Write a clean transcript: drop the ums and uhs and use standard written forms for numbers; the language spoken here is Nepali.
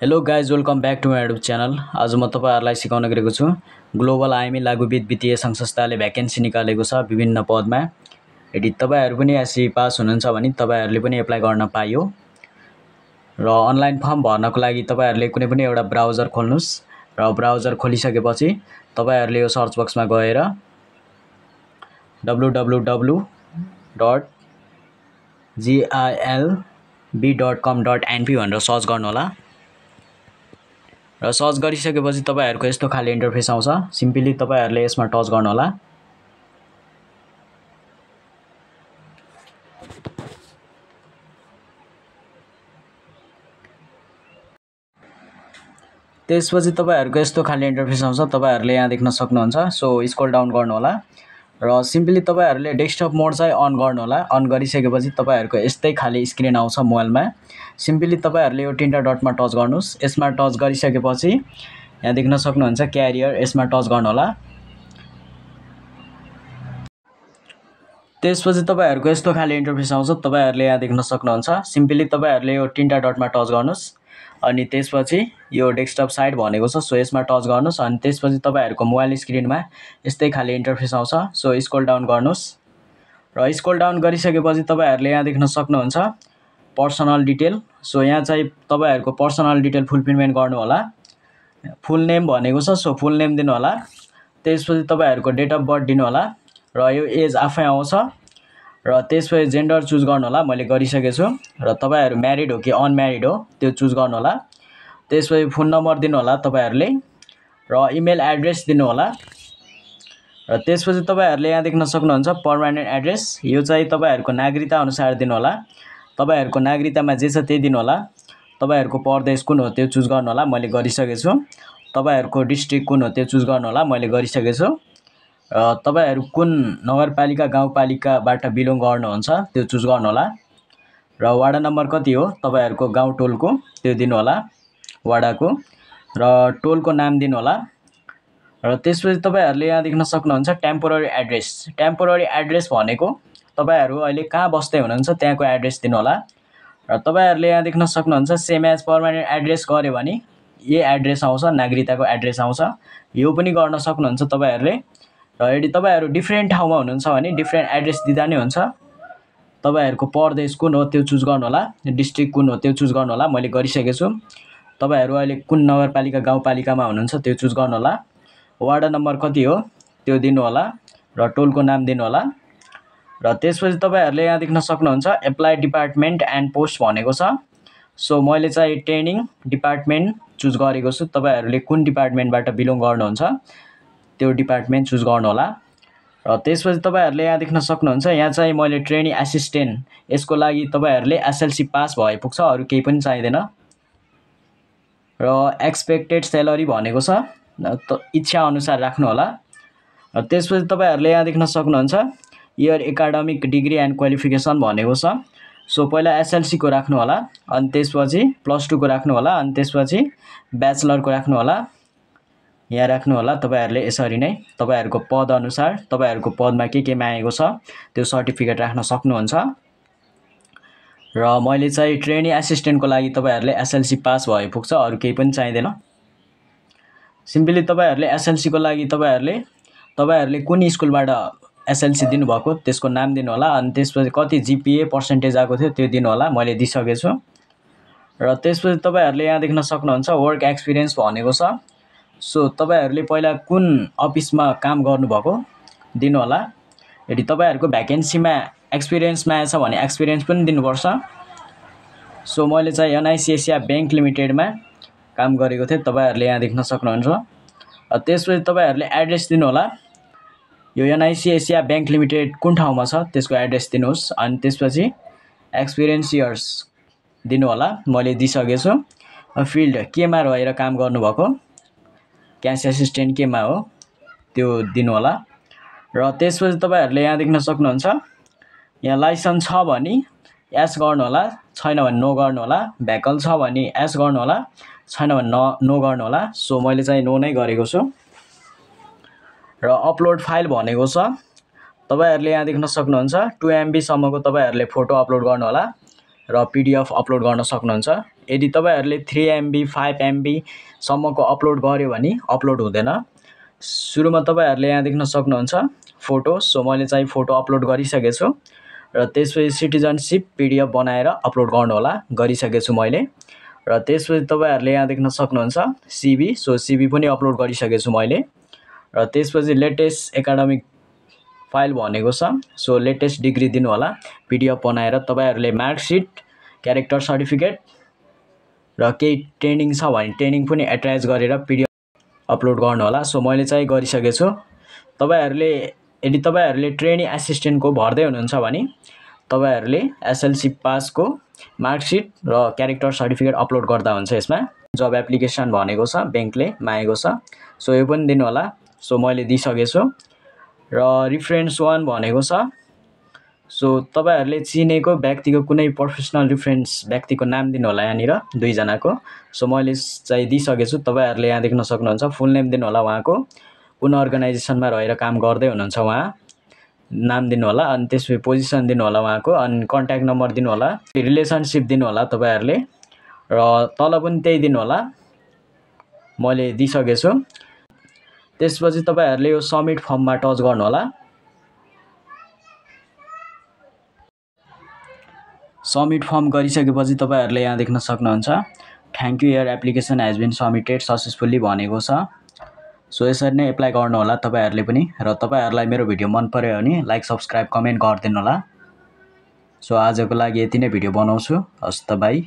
Hello guys welcome back to my YouTube channel. आज म तपाईहरुलाई सिकाउन गएको छु ग्लोबल आइएमई लागुविद वित्तीय सङ्घ संस्थाले भ्याकेन्सी निकालेको छ विभिन्न पदमा। यदि तपाईहरु पनि एससी पास हुनुहुन्छ भने तपाईहरुले पनि एप्लाई गर्न पाइयो। र अनलाइन फर्म भर्नको लागि तपाईहरुले कुनै पनि एउटा ब्राउजर खोल्नुस् र ब्राउजर खोलिसकेपछि तपाईहरुले यो सर्च बक्समा गएर www.gilb.com.np भनेर सर्च गर्नु होला। र सर्च गरिसकेपछि तपाईहरुको यस्तो खाले इन्टरफेस आउँछ। सिम्पली तपाईहरुले यसमा टच गर्नु होला। त्यसपछि तपाईहरुको यस्तो खाले इन्टरफेस आउँछ। तपाईहरुले यहाँ देख्न सक्नुहुन्छ। सो स्क्रोल डाउन गर्नु होला र सिम्पली तपाईहरुले डेस्कटप मोड चाहिँ अन गर्नु होला। अन गरिसकेपछि तपाईहरुको यस्तै खाले स्क्रिन आउँछ मोबाइलमा। सिम्पली तपाईहरुले यो तीनटा डटमा टच गर्नुस्। यसमा टच गरिसकेपछि यहाँ देख्न सक्नुहुन्छ क्यारियर, यसमा टच गर्नु होला। त्यसपछि तपाईहरुको यस्तो खाले इन्टरफेस आउँछ। तपाईहरुले यहाँ देख्न सक्नुहुन्छ। सिम्पली तपाईहरुले यो तीनटा डटमा टच गर्नुस् अनि त्यसपछि यो डेस्कटप साइड भनेको छ। सो यसमा टच गर्नुस् अनि त्यसपछि तपाईहरुको मोबाइल स्क्रिनमा यस्तै खाले इन्टरफेस आउँछ। सो स्क्रोल डाउन गर्नुस् र स्क्रोल डाउन गरिसकेपछि तपाईहरुले यहाँ देख्न सक्नुहुन्छ पर्सनल डिटेल। सो यहाँ चाहिँ तपाईहरुको पर्सनल डिटेल फुलफिलमेन्ट गर्नु होला। फुल नेम भनेको छ। सो फुल नेम दिनु होला। त्यसपछि तपाईहरुको डेट अफ बर्थ दिनु होला र यो एज आफै आउँछ र त्यसपछि जेन्डर चुज गर्नु होला। मैले गरिसकेको छु र तपाईहरु म्यारिड हो कि अनम्यारिड हो त्यो चुज गर्नु होला। त्यसपछि फोन नम्बर दिनु होला तपाईहरुले र इमेल एड्रेस दिनु होला। र त्यसपछि तपाईहरुले यहाँ देख्न सक्नुहुन्छ पर्मानेन्ट एड्रेस। यो चाहिँ तपाईहरुको नागरिकता अनुसार दिनु होला। तपाईहरुको नागरिकतामा जे छ त्यही दिनु होला। तपाईहरुको प्रदेश कुन हो त्यो चुज गर्नु होला। मैले गरिसकेको छु। तपाईहरुको डिस्ट्रिक्ट कुन हो त्यो चुज गर्नु होला। मैले गरिसकेको छु। तपाईहरु कुन नगरपालिका गाउँपालिकाबाट बिलोङ गर्नुहुन्छ त्यो चुज गर्नु होला। र वाडा नम्बर कति हो तपाईहरुको गाउँ टोलको त्यो दिनु होला वाडाको र टोलको नाम दिनु होला। र त्यसपछि तपाईहरुले यहाँ देख्न सक्नुहुन्छ टेम्पोररी एड्रेस। टेम्पोररी एड्रेस भनेको तपाईहरु अहिले कहाँ बस्दै हुनुहुन्छ त्यहाँको एड्रेस दिनु होला। र तपाईहरुले यहाँ देख्न सक्नुहुन्छ सेम एज पर्मानेन्ट एड्रेस गर्यो भने यो एड्रेस आउँछ, नागरिकताको एड्रेस आउँछ। यो पनि गर्न सक्नुहुन्छ तपाईहरुले। र यदि तपाईहरु डिफ्रेन्ट ठाउँमा हुनुहुन्छ भने डिफ्रेन्ट एड्रेस दिँदा नै हुन्छ। तपाईहरुको प्रदेश कुन हो त्यो चुज गर्नु होला। डिस्ट्रिक्ट कुन हो त्यो चुज गर्नु होला। मैले गरिसकेको छु। तपाईहरु अहिले कुन नगरपालिका गाउँपालिकामा हुनुहुन्छ त्यो चुज गर्नु होला। वार्ड नम्बर कति हो त्यो दिनु होला र टोलको नाम दिनु होला। र त्यसपछि तपाईहरुले यहाँ देख्न सक्नुहुन्छ एप्लाई डिपार्टमेन्ट एन्ड पोस्ट भनेको छ। सो मैले चाहिँ ट्रेनिङ डिपार्टमेन्ट चुज गरेको छु। तपाईहरुले कुन डिपार्टमेन्टबाट बिलोङ गर्नुहुन्छ त्यो डिपार्टमेन्ट चुज गर्नु होला। र त्यसपछि तपाईहरुले यहाँ देख्न सक्नुहुन्छ यहाँ चाहिँ मैले ट्रेनिङ एसिस्टेन्ट यसको लागि तपाईहरुले एसएलसी पास भए पुग्छ, अरु केही पनि चाहिदैन। र एक्सपेक्टेड स्यालेरी भनेको छ इच्छा अनुसार राख्नु होला। र त्यसपछि तपाईहरुले यहाँ देख्न सक्नुहुन्छ year academic degree and qualification भनेको छ। सो पहिला एसएलसी को राख्नु होला अनि त्यसपछि +2 को राख्नु होला अनि त्यसपछि ब्याचलर को राख्नु होला। यहाँ राख्नु होला। तपाईहरुले यसरी नै तपाईहरुको पद अनुसार तपाईहरुको पदमा के मागेको छ त्यो सर्टिफिकेट राख्न सक्नुहुन्छ। र मैले चाहिँ ट्रेनिङ एसिस्टेन्टको लागि तपाईहरुले एसएलसी पास भए पुग्छ, अरु केही पनि चाहिदैन। सिम्पली तपाईहरुले एसएलसी को लागि तपाईहरुले कुन स्कुलबाट एसएलसी दिनुभएको त्यसको नाम दिनु होला अनि त्यसपछि कति जीपीए पर्सेन्टेज आएको थियो त्यो दिनु होला। मैले दिइसकेको छु। र त्यसपछि तपाईहरुले यहाँ देख्न सक्नुहुन्छ वर्क एक्सपिरियन्स भनेको छ। सो तपाईहरुले पहिला कुन अफिसमा काम गर्नुभएको दिनु होला। यदि तपाईहरुको भ्याकेन्सीमा एक्सपिरियन्स मागेछ भने एक्सपिरियन्स पनि दिनुपर्छ। सो मैले चाहिँ एनआईसी एसिया बैंक लिमिटेडमा काम गरेको थिएँ। तपाईहरुले यहाँ देख्न सक्नुहुन्छ। त्यसपछि तपाईहरुले एड्रेस दिनु होला। यो एनआईसी एसिया बैंक लिमिटेड कुन ठाउँमा छ त्यसको एड्रेस दिनुहोस् अनि त्यसपछि एक्सपिरियन्स इयर्स दिनु होला। मैले दिइसकेको छु। फिल्ड केमा रहेर काम गर्नुभएको क्यास एसिस्टेन्ट केमा हो त्यो दिनु होला। र त्यसपछि तपाईहरुले यहाँ देख्न सक्नुहुन्छ यहाँ लाइसेन्स छ भने एस गर्नु होला, छैन भने नो गर्नु होला। भेकल छ भने एस गर्नु होला, छैन भने नो गर्नु होला। सो मैले चाहिँ नो नै गरेको छु। र अपलोड फाइल भनेको छ। तपाईहरुले यहाँ देख्न सक्नुहुन्छ 2 MB सम्मको तपाईहरुले फोटो अपलोड गर्नु होला। र PDF अपलोड गर्न सक्नुहुन्छ। यदि तपाईहरुले 3 MB 5 MB सम्मको अपलोड गर्यो भने अपलोड हुँदैन। सुरुमा तपाईहरुले यहाँ देख्न सक्नुहुन्छ फोटो। सो मैले चाहिँ फोटो अपलोड गरिसकेको छु र त्यसपछि सिटिजनशिप PDF बनाएर अपलोड गर्नु होला। गरिसकेको छु मैले। र त्यसपछि तपाईहरुले यहाँ देख्न सक्नुहुन्छ CV। सो CV पनि अपलोड गरिसकेको छु मैले। र त्यसपछि लेटेस्ट एकाडेमिक फाइल भनेको छ। सो लेटेस्ट डिग्री दिनु होला PDF बनाएर। तपाईहरुले मार्कसिट, क्यारेक्टर सर्टिफिकेट र केही ट्रेनिङ छ भने ट्रेनिङ पनि एट्याच गरेर PDF अपलोड गर्नु होला। सो मैले चाहिँ गरिसकेको छु। तपाईहरुले यदि तपाईहरुले ट्रेनी एसिस्टेन्टको भर्दै हुनुहुन्छ भने तपाईहरुले SLC पासको मार्कसिट र क्यारेक्टर सर्टिफिकेट अपलोड गर्दा हुन्छ। यसमा जब एप्लिकेसन भनेको छ बैंकले मागेको छ। सो यो पनि दिनु होला। सो मैले दिइसकेको छु। र रिफरेन्स 1 भनेको छ। सो तपाईहरुले चिनेको व्यक्तिको कुनै प्रोफेसनल रिफरेन्स व्यक्तिको नाम दिनु होला यहाँनिर 2 जनाको। सो मैले चाहिँ दिइसकेको छु। तपाईहरुले यहाँ देख्न सक्नुहुन्छ फुल नेम दिनु होला उहाँको। कुन अर्गनाइजेसनमा रहेर काम गर्दै हुनुहुन्छ उहाँ नाम दिनु होला। अनि त्यसपछि पोजिसन दिनु होला उहाँको। अनि कन्ट्याक्ट नम्बर दिनु होला। रिलेसनशिप दिनु होला तपाईहरुले। र तल पनि त्यही दिनु होला। मैले दिइसकेको छु। त्यसपछि तपाईहरुले यो सबमिट फर्ममा टच गर्नु होला। सबमिट फर्म गरिसकेपछि तपाईहरुले यहाँ देख्न सक्नुहुन्छ thank you your application has been submitted successfully भनेको छ। सो यसरी नै एप्लाई गर्नु होला तपाईहरुले पनि। र तपाईहरुलाई मेरो भिडियो मन पर्यो भने लाइक, सब्स्क्राइब, कमेन्ट गरिदिनु होला। सो आजको लागि यति नै भिडियो बनाउँछु। हस् त बाइ।